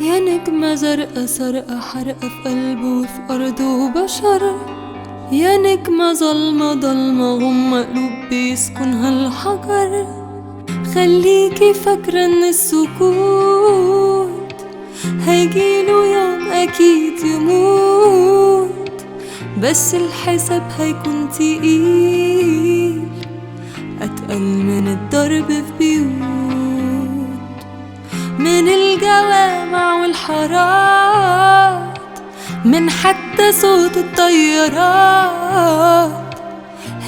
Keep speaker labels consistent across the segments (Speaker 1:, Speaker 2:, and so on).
Speaker 1: يا نجمة زرقا سرقة حرقة في قلبه وفي أرضه وبشر، يا نجمة ظلمة ضلمة غمة قلوب بيسكنها الحجر. خليكي فاكرة ان السكوت هيجيله يوم اكيد يموت، بس الحساب هيكون تقيل اتقل من الضرب في بيوت، من الجوامع والحارات، من حتى صوت الطيارات.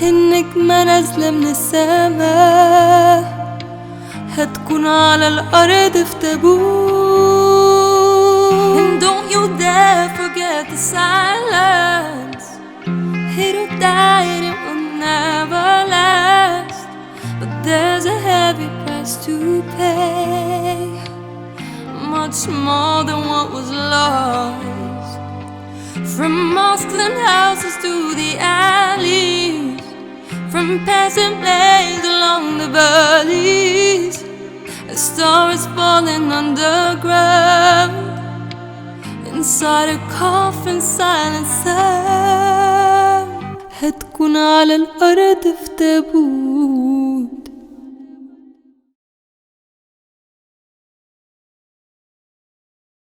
Speaker 1: النجمة نازلة من السماء هتكون على الأرض في تابوت. And don't you dare forget the silence. It'll die and it will never last, but there's a heavy price to pay, much more than what was lost. From mosques and houses to the alleys, from passing planes along the valleys, a star is falling underground, inside a coffin silent sound. هتكون على الأرض في تابوت.